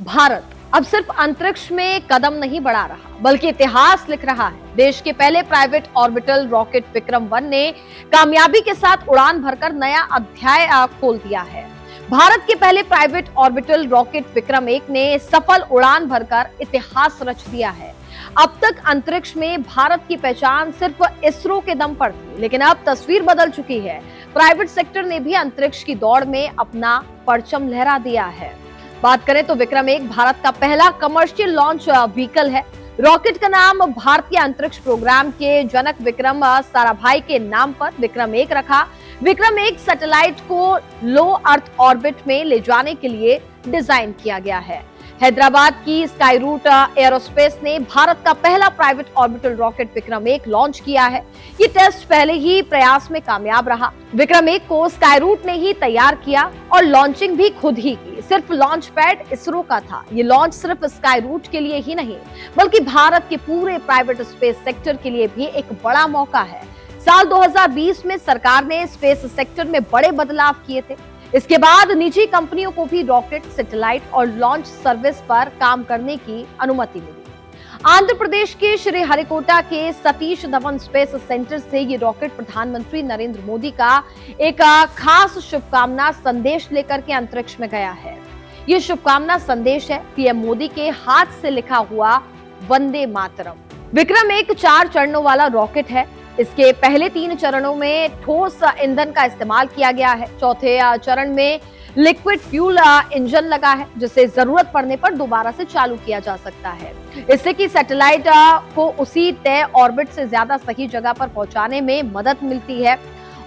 भारत अब सिर्फ अंतरिक्ष में कदम नहीं बढ़ा रहा, बल्कि इतिहास लिख रहा है। देश के पहले प्राइवेट ऑर्बिटल रॉकेट विक्रम-1 ने कामयाबी के साथ उड़ान भरकर नया अध्याय खोल दिया है। भारत के पहले प्राइवेट ऑर्बिटल रॉकेट विक्रम-1 ने सफल उड़ान भरकर इतिहास रच दिया है। अब तक अंतरिक्ष में भारत की पहचान सिर्फ इसरो के दम पर थी, लेकिन अब तस्वीर बदल चुकी है। प्राइवेट सेक्टर ने भी अंतरिक्ष की दौड़ में अपना परचम लहरा दिया है। बात करें तो विक्रम-1 भारत का पहला कमर्शियल लॉन्च व्हीकल है। रॉकेट का नाम भारतीय अंतरिक्ष प्रोग्राम के जनक विक्रम साराभाई के नाम पर विक्रम-1 रखा। विक्रम-1 सैटेलाइट को लो अर्थ ऑर्बिट में ले जाने के लिए डिजाइन किया गया है। हैदराबाद की स्काई रूट एरोस्पेस ने भारत का पहला प्राइवेट ऑर्बिटल रॉकेट विक्रम-1 लॉन्च किया है। ये टेस्ट पहले ही प्रयास में कामयाब रहा। विक्रम-1 को स्काई रूट ने ही तैयार किया और लॉन्चिंग भी खुद ही की। सिर्फ लॉन्च पैड इसरो का था। ये लॉन्च सिर्फ स्काई रूट के लिए ही नहीं, बल्कि भारत के पूरे प्राइवेट स्पेस सेक्टर के लिए भी एक बड़ा मौका है। साल 2020 में सरकार ने स्पेस सेक्टर में बड़े बदलाव किए थे। इसके बाद निजी कंपनियों को भी रॉकेट, सैटेलाइट और लॉन्च सर्विस पर काम करने की अनुमति मिली। आंध्र प्रदेश के श्रीहरिकोटा के सतीश धवन स्पेस सेंटर से ये रॉकेट प्रधानमंत्री नरेंद्र मोदी का एक खास शुभकामना संदेश लेकर के अंतरिक्ष में गया है। ये शुभकामना संदेश है पीएम मोदी के हाथ से लिखा हुआ वंदे मातरम। विक्रम-1 4 चरणों वाला रॉकेट है। इसके पहले 3 चरणों में ठोस ईंधन का इस्तेमाल किया गया है। चौथे चरण में लिक्विड फ्यूल इंजन लगा है, जिसे जरूरत पड़ने पर दोबारा से चालू किया जा सकता है। इससे कि सैटेलाइट को उसी तय ऑर्बिट से ज्यादा सही जगह पर पहुंचाने में मदद मिलती है।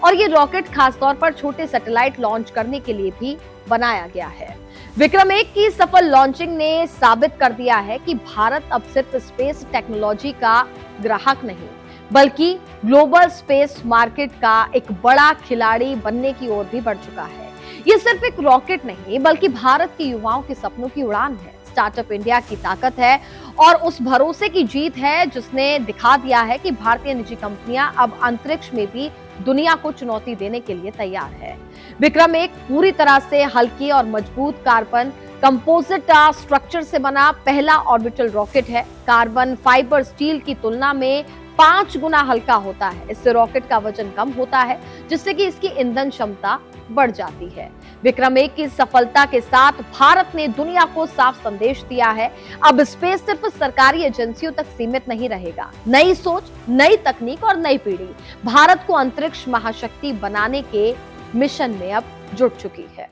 और ये रॉकेट खासतौर पर छोटे सैटेलाइट लॉन्च करने के लिए भी बनाया गया है। विक्रम-1 की सफल लॉन्चिंग ने साबित कर दिया है कि भारत अब सिर्फ स्पेस टेक्नोलॉजी का ग्राहक नहीं, बल्कि ग्लोबल स्पेस मार्केट का एक बड़ा खिलाड़ी बनने की ओर भी बढ़ चुका है। ये सिर्फ एक रॉकेट नहीं, बल्कि भारत के युवाओं के सपनों की उड़ान है। स्टार्टअप इंडिया की ताकत है और उस भरोसे की जीत है, जिसने दिखा दिया है कि भारतीय निजी कंपनियां अब अंतरिक्ष में भी दुनिया को चुनौती देने के लिए तैयार है। विक्रम-1 पूरी तरह से हल्की और मजबूत कार्बन कंपोजिट स्ट्रक्चर से बना पहला ऑर्बिटल रॉकेट है। कार्बन फाइबर स्टील की तुलना में 5 गुना हल्का होता है। इससे रॉकेट का वजन कम होता है, जिससे कि इसकी ईंधन क्षमता बढ़ जाती है। विक्रम-1 की सफलता के साथ भारत ने दुनिया को साफ संदेश दिया है, अब स्पेस सिर्फ सरकारी एजेंसियों तक सीमित नहीं रहेगा। नई सोच, नई तकनीक और नई पीढ़ी भारत को अंतरिक्ष महाशक्ति बनाने के मिशन में अब जुट चुकी है।